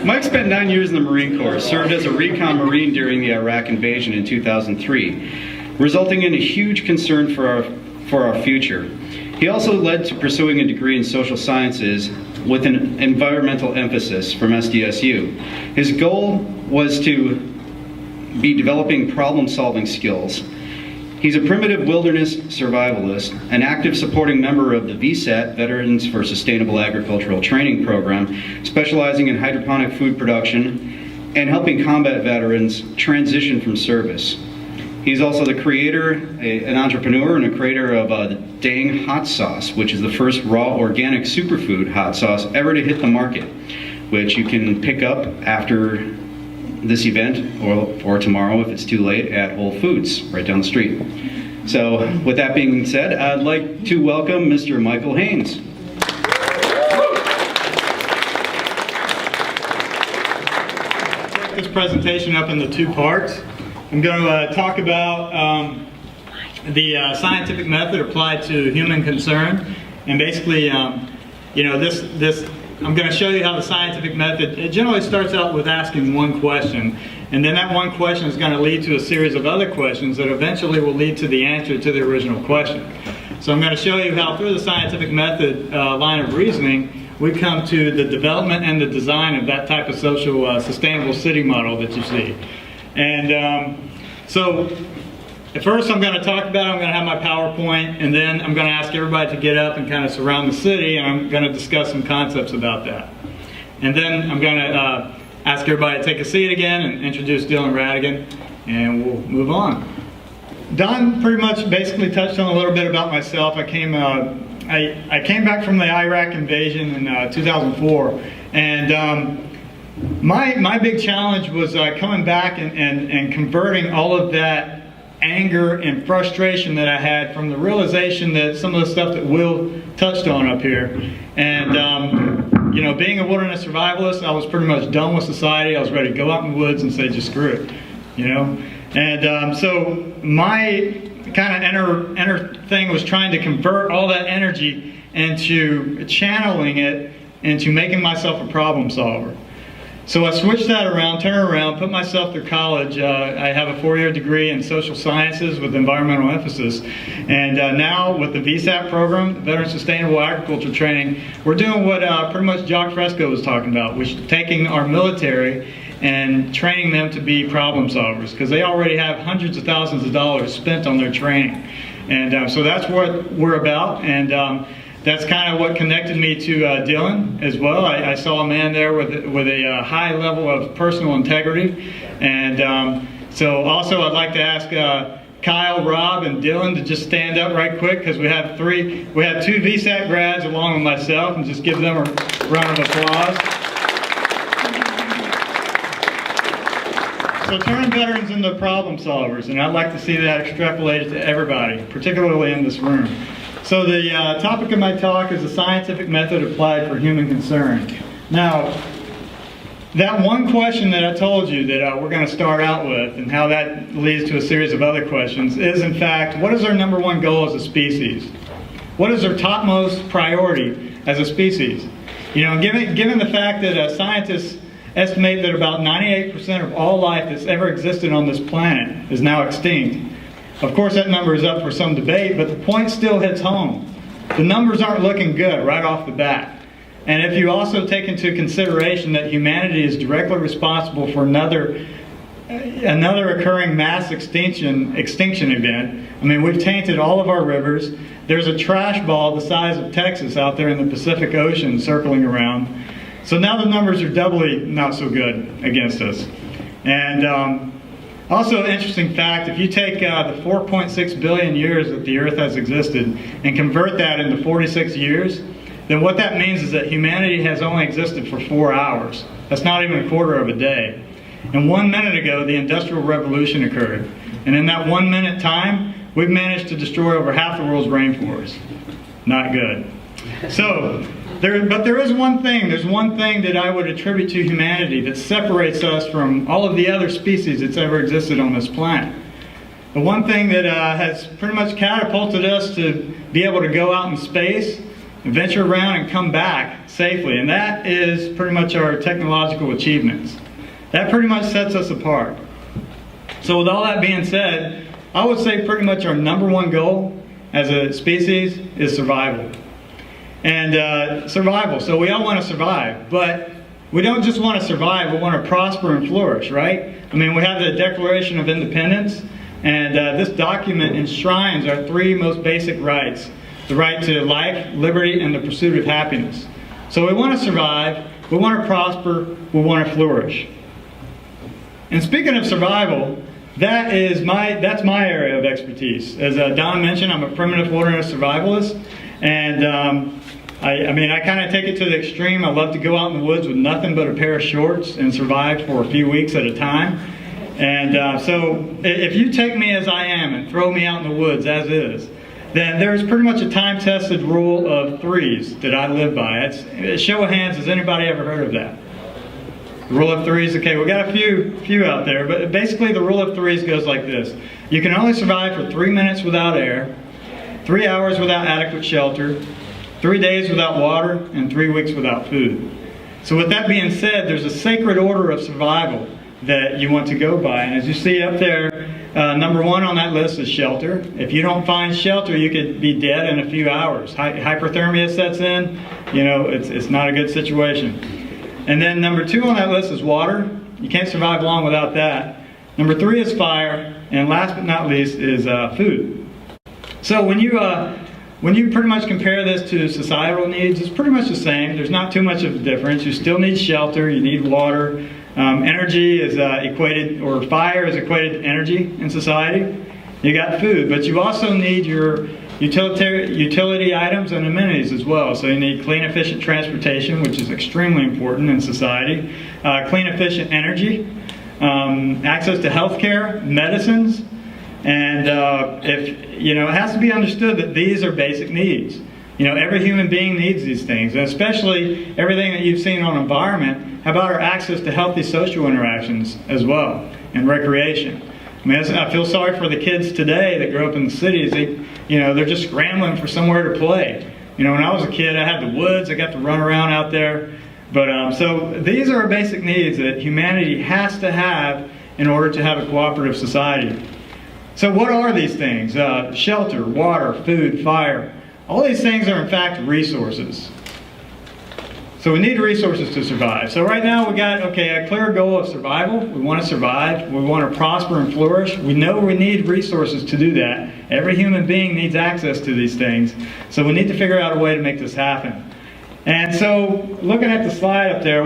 Mike spent 9 years in the Marine Corps, served as a recon Marine during the Iraq invasion in 2003, resulting in a huge concern for our future. He also led to pursuing a degree in social sciences with an environmental emphasis from SDSU. His goal was to be developing problem-solving skills. He's a primitive wilderness survivalist, an active supporting member of the VSAT, Veterans for Sustainable Agricultural Training Program, specializing in hydroponic food production and helping combat veterans transition from service. He's also the creator, an entrepreneur, and a creator of the Dang Hot Sauce, which is the first raw organic superfood hot sauce ever to hit the market, which you can pick up after this event or tomorrow if it's too late at Whole Foods right down the street. So with that being said, I'd like to welcome Mr. Michael Haynes. Break this presentation up into two parts. I'm going to talk about the scientific method applied to human concern, and basically I'm going to show you how the scientific method, it generally starts out with asking one question, and then that one question is going to lead to a series of other questions that eventually will lead to the answer to the original question. So I'm going to show you how through the scientific method line of reasoning, we come to the development and the design of that type of social sustainable city model that you see. And so at first I'm going to talk about it, I'm going to have my PowerPoint, and then I'm going to ask everybody to get up and kind of surround the city, and I'm going to discuss some concepts about that. And then I'm going to ask everybody to take a seat again and introduce Dylan Ratigan, and we'll move on. Don pretty much basically touched on a little bit about myself. I came back from the Iraq invasion in 2004, and my big challenge was coming back and converting all of that anger and frustration that I had from the realization that some of the stuff that Will touched on up here. And being a wilderness survivalist, I was pretty much done with society. I was ready to go out in the woods and say, just screw it, And so my kind of inner thing was trying to convert all that energy into channeling it into making myself a problem solver. So I switched that around, turned around, put myself through college. I have a 4-year degree in social sciences with environmental emphasis. And now with the VSAT program, the Veteran Sustainable Agriculture Training, we're doing what pretty much Jock Fresco was talking about, which is taking our military and training them to be problem solvers, because they already have hundreds of thousands of dollars spent on their training. And so that's what we're about. And that's kind of what connected me to Dylan as well. I saw a man there with a high level of personal integrity. And so also I'd like to ask Kyle, Rob, and Dylan to just stand up right quick, because we have two VSAT grads along with myself, and just give them a round of applause. So turn veterans into problem solvers, and I'd like to see that extrapolated to everybody, particularly in this room. So the topic of my talk is the scientific method applied for human concern. Now, that one question that I told you that we're going to start out with, and how that leads to a series of other questions, is in fact, what is our number one goal as a species? What is our topmost priority as a species? Given the fact that scientists estimate that about 98% of all life that's ever existed on this planet is now extinct. Of course, that number is up for some debate, but the point still hits home. The numbers aren't looking good right off the bat. And if you also take into consideration that humanity is directly responsible for another occurring mass extinction event, I mean, we've tainted all of our rivers. There's a trash ball the size of Texas out there in the Pacific Ocean circling around. So now the numbers are doubly not so good against us. And also, an interesting fact, if you take the 4.6 billion years that the Earth has existed and convert that into 46 years, then what that means is that humanity has only existed for 4 hours. That's not even a quarter of a day. And 1 minute ago, the Industrial Revolution occurred. And in that 1 minute time, we've managed to destroy over half the world's rainforest. Not good. So, but there is one thing. There's one thing that I would attribute to humanity that separates us from all of the other species that's ever existed on this planet. The one thing that has pretty much catapulted us to be able to go out in space venture around and come back safely. And that is pretty much our technological achievements. That pretty much sets us apart. So with all that being said, I would say pretty much our number one goal as a species is survival. And survival, so we all want to survive, but we don't just want to survive, we want to prosper and flourish, right? I mean, we have the Declaration of Independence, and this document enshrines our three most basic rights: the right to life, liberty, and the pursuit of happiness. So we want to survive, we want to prosper, we want to flourish. And speaking of survival, that's my area of expertise. As Don mentioned, I'm a primitive wilderness survivalist, and I kind of take it to the extreme. I love to go out in the woods with nothing but a pair of shorts and survive for a few weeks at a time. And so if you take me as I am and throw me out in the woods as is, then there's pretty much a time-tested rule of threes that I live by. It's, show of hands, has anybody ever heard of that? The rule of threes, okay, we got a few out there, but basically the rule of threes goes like this. You can only survive for 3 minutes without air, 3 hours without adequate shelter, 3 days without water, and 3 weeks without food. So with that being said, there's a sacred order of survival that you want to go by. And as you see up there, number one on that list is shelter. If you don't find shelter, you could be dead in a few hours. Hypothermia sets in, you know, it's not a good situation. And then number two on that list is water. You can't survive long without that. Number three is fire. And last but not least is food. So when you pretty much compare this to societal needs, it's pretty much the same. There's not too much of a difference. You still need shelter, you need water. Energy is equated, or fire is equated to energy in society. You got food, but you also need your utility items and amenities as well. So you need clean, efficient transportation, which is extremely important in society. Clean, efficient energy, access to healthcare, medicines, and it has to be understood that these are basic needs. You know, every human being needs these things, and especially everything that you've seen on environment. How about our access to healthy social interactions as well, and recreation? I mean, I feel sorry for the kids today that grow up in the cities. They're just scrambling for somewhere to play. You know, when I was a kid, I had the woods. I got to run around out there. But so these are basic needs that humanity has to have in order to have a cooperative society. So what are these things? Shelter, water, food, fire. All these things are in fact resources. So we need resources to survive. So right now we got, a clear goal of survival. We want to survive. We want to prosper and flourish. We know we need resources to do that. Every human being needs access to these things. So we need to figure out a way to make this happen. And so looking at the slide up there,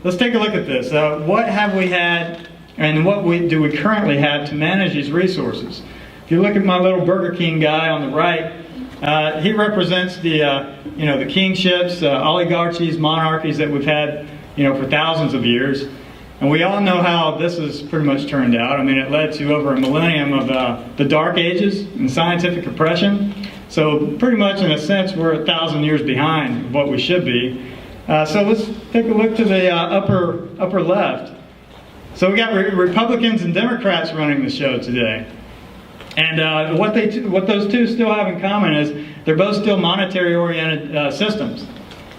let's take a look at this. What have we had and what do we currently have to manage these resources? If you look at my little Burger King guy on the right, he represents the kingships, oligarchies, monarchies that we've had, for thousands of years. And we all know how this has pretty much turned out. I mean, it led to over a millennium of the Dark Ages and scientific oppression. So pretty much in a sense, we're 1,000 years behind what we should be. So let's take a look to the upper left. So we got Republicans and Democrats running the show today. And what those two still have in common is they're both still monetary-oriented systems.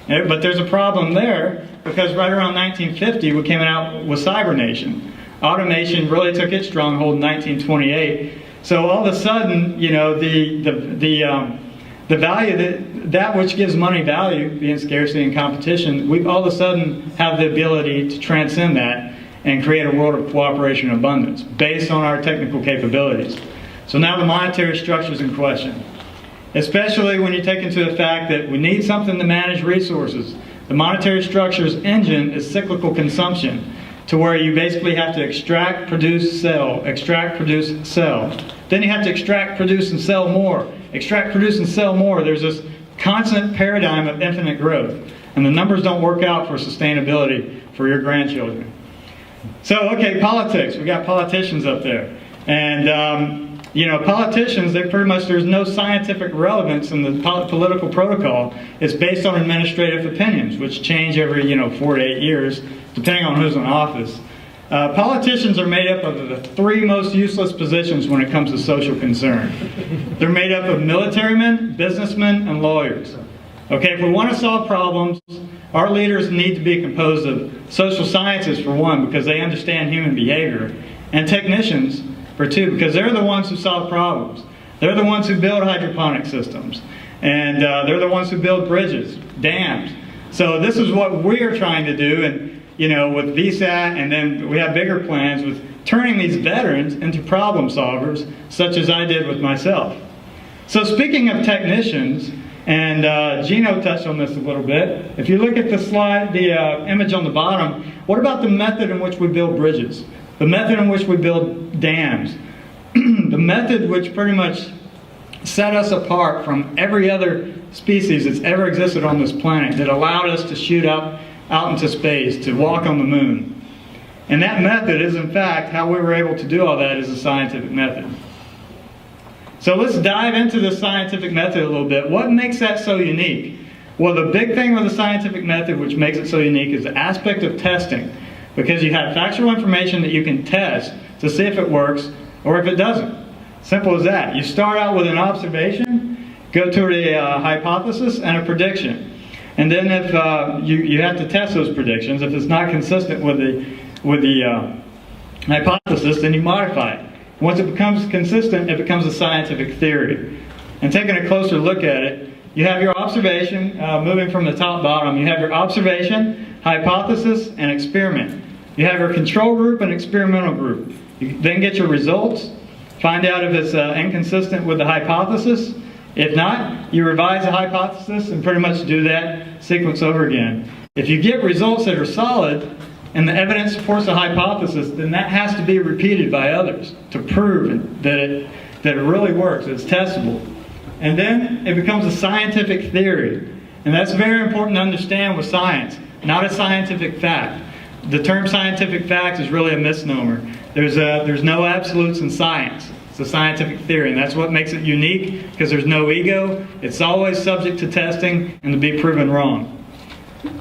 But there's a problem there because right around 1950 we came out with Cybernation. Automation really took its stronghold in 1928. So all of a sudden, the value that which gives money value, being scarcity and competition, we all of a sudden have the ability to transcend that and create a world of cooperation and abundance based on our technical capabilities. So now the monetary structure is in question, especially when you take into the fact that we need something to manage resources. The monetary structure's engine is cyclical consumption, to where you basically have to extract, produce, sell, extract, produce, sell. Then you have to extract, produce, and sell more. Extract, produce, and sell more. There's this constant paradigm of infinite growth, and the numbers don't work out for sustainability for your grandchildren. So, politics. We got politicians up there. And, politicians, there's no scientific relevance in the political protocol. It's based on administrative opinions, which change every, 4 to 8 years, depending on who's in office. Politicians are made up of the three most useless positions when it comes to social concern. They're made up of military men, businessmen, and lawyers. Okay, if we want to solve problems, our leaders need to be composed of social scientists for one, because they understand human behavior, and technicians for two, because they're the ones who solve problems. They're the ones who build hydroponic systems, and they're the ones who build bridges, dams. So this is what we're trying to do, and with VSAT, and then we have bigger plans with turning these veterans into problem solvers, such as I did with myself. So speaking of technicians, and Gino touched on this a little bit. If you look at the slide, the image on the bottom, what about the method in which we build bridges? The method in which we build dams? The method which pretty much set us apart from every other species that's ever existed on this planet, that allowed us to shoot out into space, to walk on the moon. And that method is, in fact, how we were able to do all that is a scientific method. So let's dive into the scientific method a little bit. What makes that so unique? Well, the big thing with the scientific method which makes it so unique is the aspect of testing, because you have factual information that you can test to see if it works or if it doesn't. Simple as that. You start out with an observation, go to a hypothesis and a prediction. And then if you have to test those predictions, if it's not consistent with the hypothesis, then you modify it. Once it becomes consistent, it becomes a scientific theory. And taking a closer look at it, you have your observation, moving from the top bottom, you have your observation, hypothesis, and experiment. You have your control group and experimental group. You then get your results, find out if it's inconsistent with the hypothesis. If not, you revise the hypothesis and pretty much do that sequence over again. If you get results that are solid, and the evidence supports the hypothesis, then that has to be repeated by others to prove that it really works, it's testable. And then it becomes a scientific theory. And that's very important to understand with science, not a scientific fact. The term scientific fact is really a misnomer. There's no absolutes in science. It's a scientific theory, and that's what makes it unique, because there's no ego. It's always subject to testing and to be proven wrong.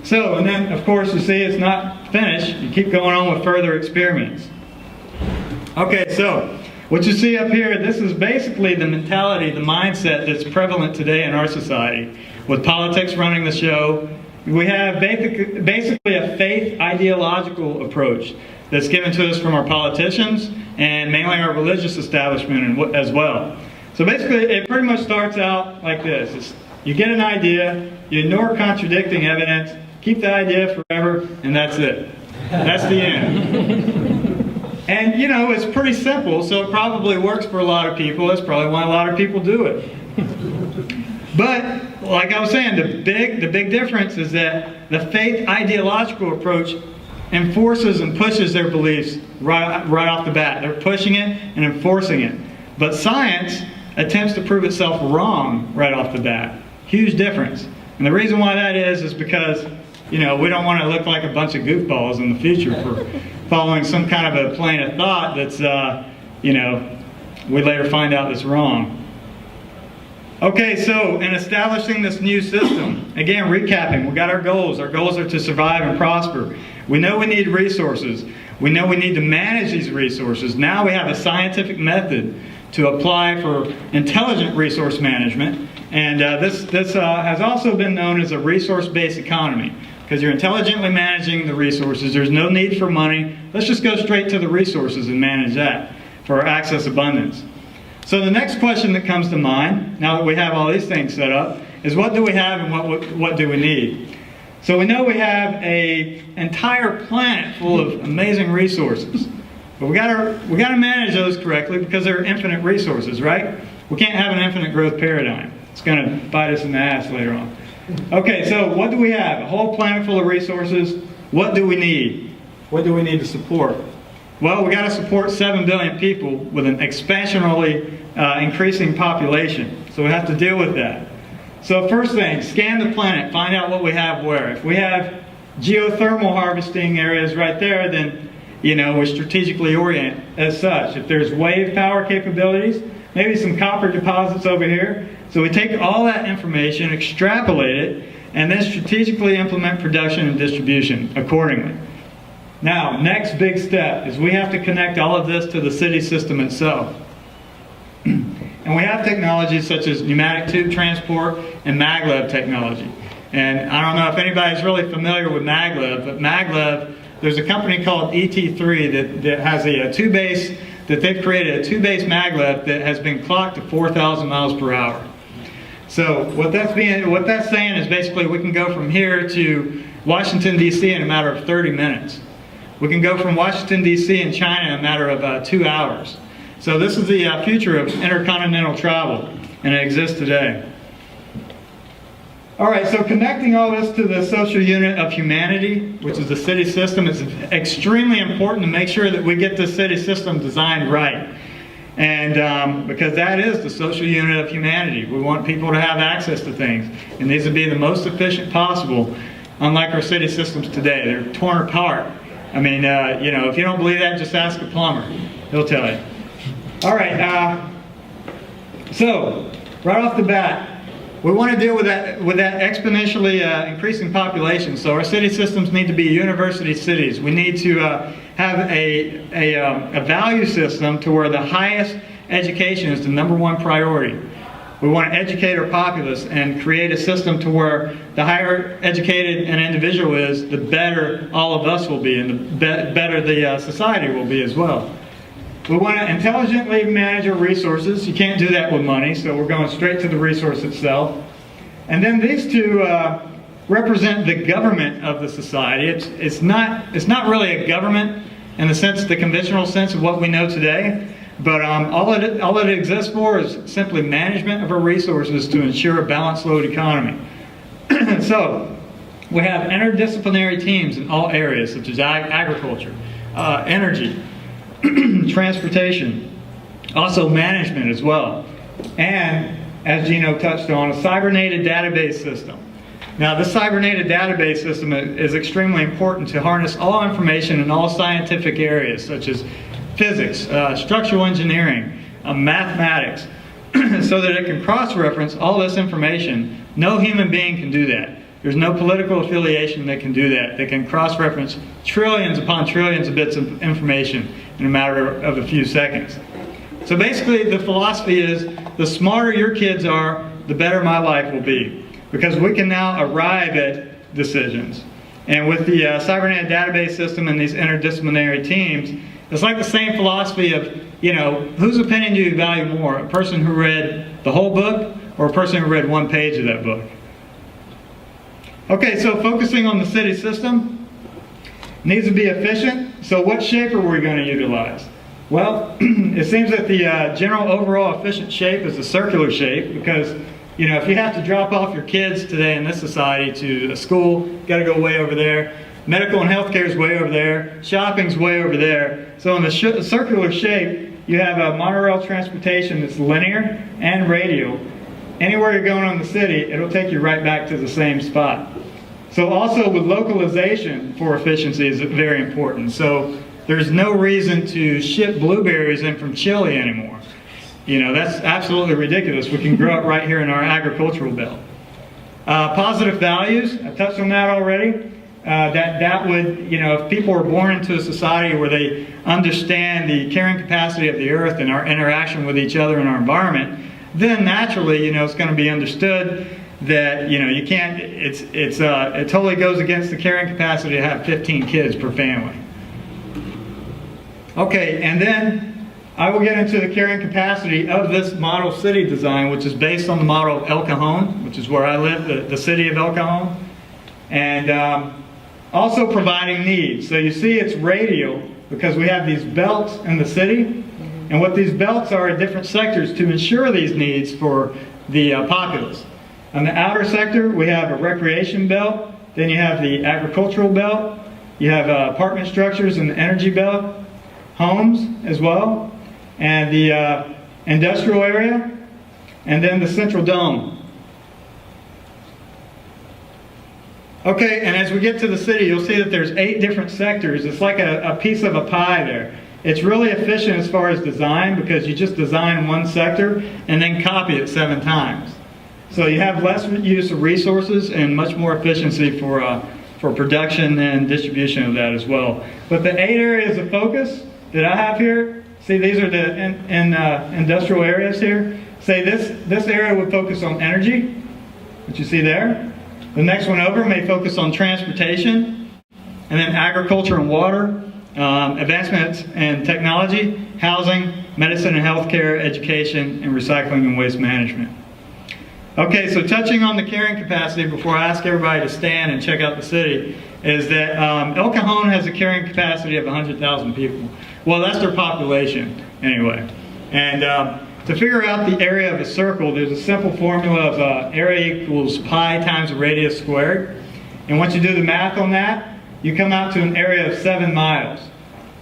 So, and then of course you see it's not finished. You keep going on with further experiments. Okay, so what you see up here, this is basically the mentality, the mindset that's prevalent today in our society. With politics running the show, we have basically a faith ideological approach that's given to us from our politicians and mainly our religious establishment as well. So basically it pretty much starts out like this. You get an idea, you ignore contradicting evidence, keep the idea forever, and that's it. That's the end. And it's pretty simple, so it probably works for a lot of people. That's probably why a lot of people do it. But, like I was saying, the big difference is that the faith ideological approach enforces and pushes their beliefs right off the bat. They're pushing it and enforcing it. But science attempts to prove itself wrong right off the bat. Huge difference. And the reason why that is because, we don't want to look like a bunch of goofballs in the future for following some kind of a plane of thought that's, we later find out that's wrong. Okay, so in establishing this new system, again, recapping, we got our goals. Our goals are to survive and prosper. We know we need resources. We know we need to manage these resources. Now we have a scientific method to apply for intelligent resource management. And this has also been known as a resource-based economy, because you're intelligently managing the resources. There's no need for money. Let's just go straight to the resources and manage that for access abundance. So the next question that comes to mind, now that we have all these things set up, is what do we have and what do we need? So we know we have an entire planet full of amazing resources. But we gotta manage those correctly, because they're infinite resources, right? We can't have an infinite growth paradigm. It's going to bite us in the ass later on. Okay, so what do we have? A whole planet full of resources. What do we need? What do we need to support? Well, we got to support 7 billion people with an expansionally increasing population. So we have to deal with that. So first thing, scan the planet, find out what we have where. If we have geothermal harvesting areas right there, then we're strategically oriented as such. If there's wave power capabilities, maybe some copper deposits over here. So we take all that information, extrapolate it, and then strategically implement production and distribution accordingly. Now, next big step is we have to connect all of this to the city system itself. And we have technologies such as pneumatic tube transport and maglev technology. And I don't know if anybody's really familiar with maglev, but maglev, there's a company called ET3 that has a two-base, that they've created a two-base maglev that has been clocked to 4,000 miles per hour. So what that's saying is basically we can go from here to Washington, D.C. in a matter of 30 minutes. We can go from Washington, D.C. in China in a matter of 2 hours. So this is the future of intercontinental travel, and it exists today. All right, so connecting all this to the social unit of humanity, which is the city system, is extremely important to make sure that we get this city system designed right. And because that is the social unit of humanity. We want people to have access to things. And these would be the most efficient possible, unlike our city systems today. They're torn apart. I mean, you know, if you don't believe that, just ask a plumber. He'll tell you. All right, so right off the bat, we want to deal with that exponentially increasing population. So our city systems need to be university cities. We need to have a value system to where the highest education is the #1 priority. We want to educate our populace and create a system to where the higher educated an individual is, the better all of us will be, and the better the society will be as well. We want to intelligently manage our resources. You can't do that with money, so we're going straight to the resource itself. And then these two represent the government of the society. It's not really a government in the conventional sense of what we know today, but all it exists for is simply management of our resources to ensure a balanced load economy. So we have interdisciplinary teams in all areas, such as agriculture, energy, transportation, also management as well, and as Gino touched on, a cybernated database system. Now this cybernated database system is extremely important to harness all information in all scientific areas such as physics, structural engineering, mathematics, so that it can cross-reference all this information. No human being can do that. There's no political affiliation that can do that. They can cross-reference trillions upon trillions of bits of information in a matter of a few seconds. So basically the philosophy is the smarter your kids are, the better my life will be. Because we can now arrive at decisions. And with the cybernetic database system and these interdisciplinary teams, it's like the same philosophy of, you know, whose opinion do you value more? A person who read the whole book or a person who read one page of that book? Okay, so focusing on the city system, needs to be efficient. So what shape are we going to utilize? Well, it seems that the general overall efficient shape is a circular shape because, you know, if you have to drop off your kids today in this society to a school, you got to go way over there. Medical and healthcare is way over there. Shopping's way over there. So in the circular shape, you have a monorail transportation that's linear and radial. Anywhere you're going on the city, it'll take you right back to the same spot. So also with localization for efficiency is very important. So there's no reason to ship blueberries in from Chile anymore. You know, that's absolutely ridiculous. We can grow it right here in our agricultural belt. Positive values, I touched on that already. That would, you know, if people were born into a society where they understand the carrying capacity of the earth and our interaction with each other and our environment, then naturally, you know, it's going to be understood that, you know, you can't, it totally goes against the carrying capacity to have 15 kids per family. Okay, and then I will get into the carrying capacity of this model city design, which is based on the model of El Cajon, which is where I live, the city of El Cajon. And also providing needs. So you see it's radial because we have these belts in the city. And what these belts are in different sectors to ensure these needs for the populace. On the outer sector, we have a recreation belt. Then you have the agricultural belt. You have apartment structures in the energy belt. Homes as well. And the industrial area. And then the central dome. Okay, and as we get to the city, you'll see that there's 8 different sectors. It's like a piece of a pie there. It's really efficient as far as design because you just design one sector and then copy it 7 times. So you have less use of resources and much more efficiency for production and distribution of that as well. But the 8 areas of focus that I have here, see these are the industrial areas here. say this area would focus on energy, which you see there. The next one over may focus on transportation, and then agriculture and water, advancements in technology, housing, medicine and healthcare, education, and recycling and waste management. Okay, so touching on the carrying capacity before I ask everybody to stand and check out the city, is that El Cajon has a carrying capacity of 100,000 people. Well, that's their population anyway. And to figure out the area of a circle, there's a simple formula of area equals pi times the radius squared. And once you do the math on that, you come out to an area of 7 miles.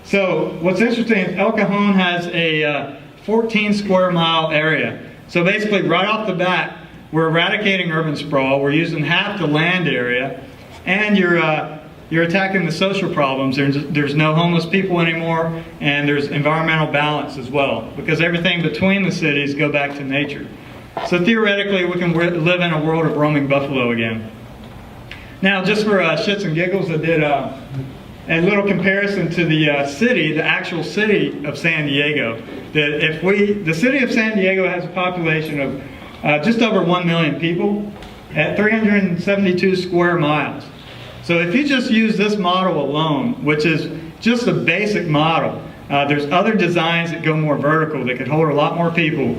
So what's interesting is El Cajon has a 14 square mile area. So basically right off the bat, we're eradicating urban sprawl, we're using half the land area, and you're attacking the social problems. There's no homeless people anymore, and there's environmental balance as well, because everything between the cities go back to nature. So theoretically, we can live in a world of roaming buffalo again. Now, just for shits and giggles, I did a little comparison to the city, the actual city of San Diego. The city of San Diego has a population of just over 1 million people at 372 square miles. So if you just use this model alone, which is just a basic model, there's other designs that go more vertical that could hold a lot more people.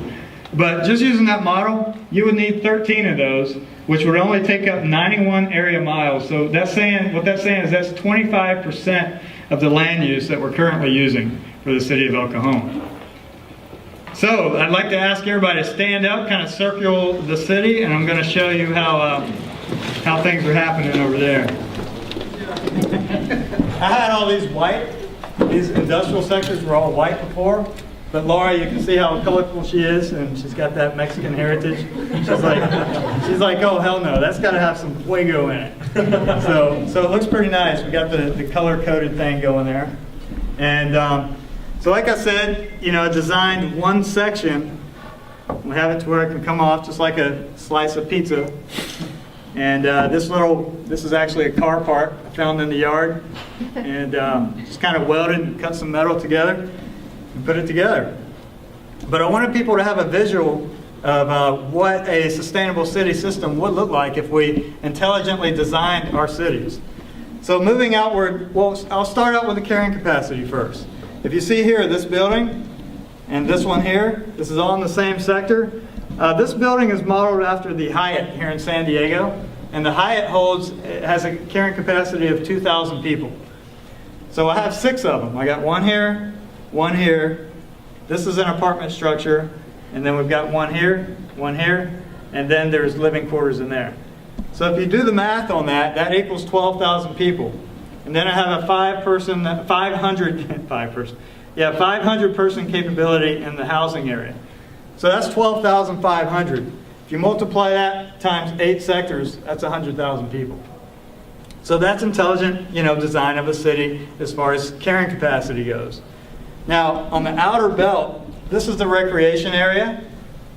But just using that model, you would need 13 of those, which would only take up 91 area miles. So what that's saying is that's 25% of the land use that we're currently using for the city of El Cajon. So I'd like to ask everybody to stand up, kind of circle the city, and I'm going to show you how things are happening over there. I had all these industrial sectors were all white before, but Laura, you can see how colorful she is, and she's got that Mexican heritage. She's like, oh hell no, that's got to have some fuego in it. So it looks pretty nice. We got the color-coded thing going there, and so like I said, I designed one section. We have it to where it can come off just like a slice of pizza. And this is actually a car part I found in the yard, and just kind of welded and cut some metal together and put it together. But I wanted people to have a visual of what a sustainable city system would look like if we intelligently designed our cities. So moving outward, well, I'll start out with the carrying capacity first. If you see here, this building and this one here, this is all in the same sector. This building is modeled after the Hyatt here in San Diego, and the Hyatt has a carrying capacity of 2,000 people. So I have 6 of them. I got one here, this is an apartment structure, and then we've got one here, and then there's living quarters in there. So if you do the math on that, that equals 12,000 people. And then I have a 500 person capability in the housing area. So that's 12,500. If you multiply that times 8 sectors, that's 100,000 people. So that's intelligent, design of a city as far as carrying capacity goes. Now, on the outer belt, this is the recreation area.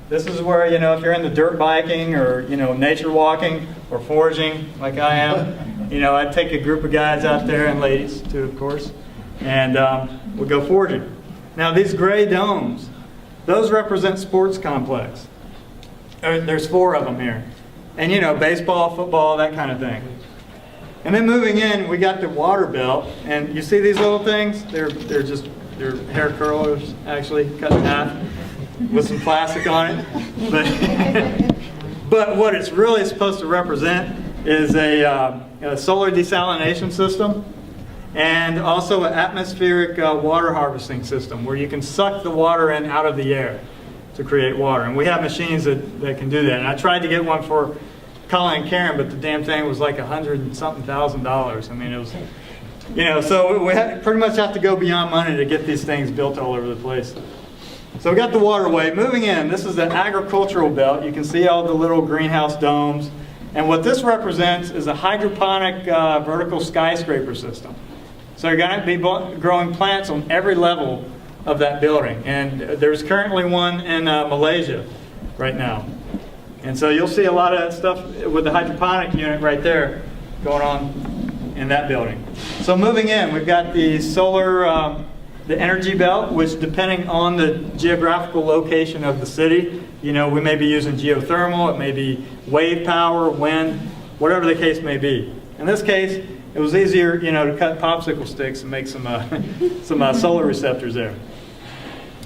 This is where, if you're into dirt biking or, nature walking or foraging like I am, I'd take a group of guys out there, and ladies too, of course, and we'd go foraging. Now, these gray domes, those represent sports complex. There's 4 of them here. And, baseball, football, that kind of thing. And then moving in, we got the water belt. And you see these little things? They're hair curlers, actually, cut in half with some plastic on it. But what it's really supposed to represent is a solar desalination system, and also an atmospheric water harvesting system where you can suck the water in out of the air to create water. And we have machines that can do that. And I tried to get one for Colin and Karen, but the damn thing was like $100-something thousand. I mean, it was, so we pretty much have to go beyond money to get these things built all over the place. So we got the waterway. Moving in, this is an agricultural belt. You can see all the little greenhouse domes. And what this represents is a hydroponic vertical skyscraper system. So you're going to be growing plants on every level of that building. And there's currently one in Malaysia right now. And so you'll see a lot of stuff with the hydroponic unit right there going on in that building. So moving in, we've got the solar, the energy belt, which depending on the geographical location of the city, You know, we may be using geothermal, it may be wave power, wind, whatever the case may be. In this case, it was easier, you know, to cut popsicle sticks and make some solar receptors there.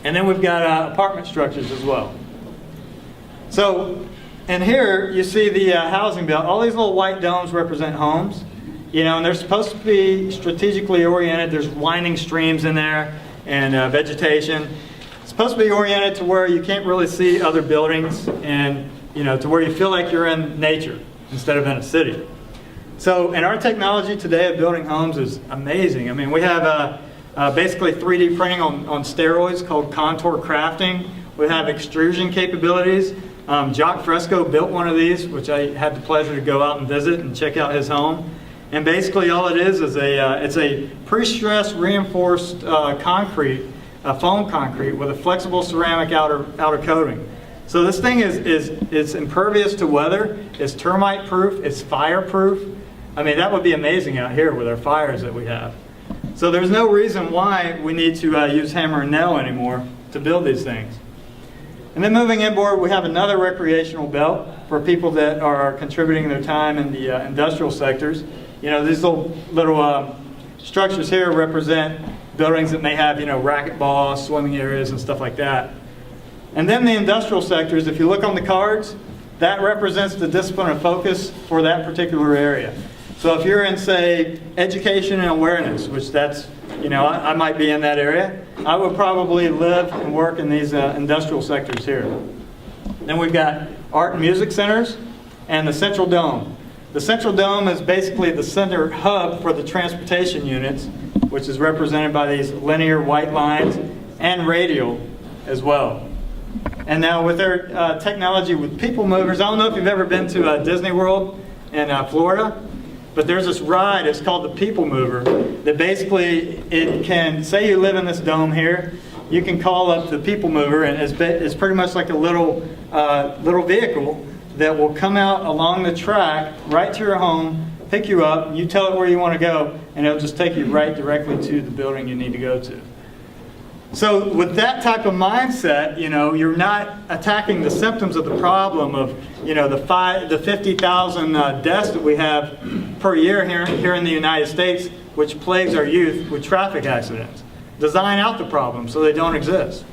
And then we've got apartment structures as well. So, and here you see the housing belt. All these little white domes represent homes. You know, and they're supposed to be strategically oriented. There's winding streams in there and vegetation. It's supposed to be oriented to where you can't really see other buildings and, you know, to where you feel like you're in nature instead of in a city. So, and our technology today of building homes is amazing. I mean, we have basically 3D printing on steroids called contour crafting. We have extrusion capabilities. Jock Fresco built one of these, which I had the pleasure to go out and visit and check out his home. And basically all it is it's a pre-stressed reinforced concrete, foam concrete with a flexible ceramic outer coating. So this thing is impervious to weather, it's termite proof, it's fire proof. I mean, that would be amazing out here with our fires that we have. So there's no reason why we need to use hammer and nail anymore to build these things. And then moving inboard, we have another recreational belt for people that are contributing their time in the industrial sectors. You know, these little structures here represent buildings that may have, you know, racquetball, swimming areas, and stuff like that. And then the industrial sectors, if you look on the cards, that represents the discipline and focus for that particular area. So if you're in, say, education and awareness, which that's, you know, I might be in that area, I would probably live and work in these industrial sectors here. Then we've got art and music centers and the Central Dome. The Central Dome is basically the center hub for the transportation units, which is represented by these linear white lines, and radial as well. And now with their technology with people movers, I don't know if you've ever been to Disney World in Florida, but there's this ride, it's called the People Mover, that basically, it can, say you live in this dome here, you can call up the People Mover, and it's pretty much like a little vehicle that will come out along the track right to your home, pick you up, you tell it where you want to go, and it'll just take you right directly to the building you need to go to. So with that type of mindset, you know, you're not attacking the symptoms of the problem of, you know, the 50,000 deaths that we have per year here in the United States, which plagues our youth with traffic accidents. Design out the problem so they don't exist.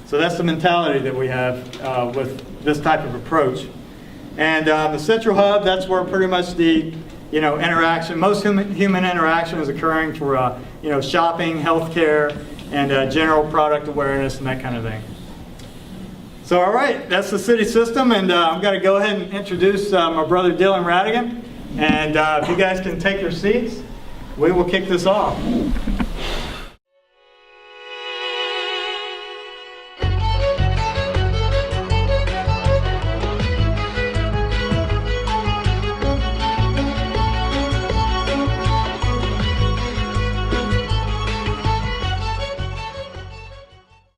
So that's the mentality that we have with this type of approach. And the central hub, that's where pretty much the, you know, interaction, most human interaction is occurring for, you know, shopping, healthcare, and general product awareness and that kind of thing. So all right, that's the city system, and I'm going to go ahead and introduce my brother Dylan Ratigan, and if you guys can take your seats, we will kick this off.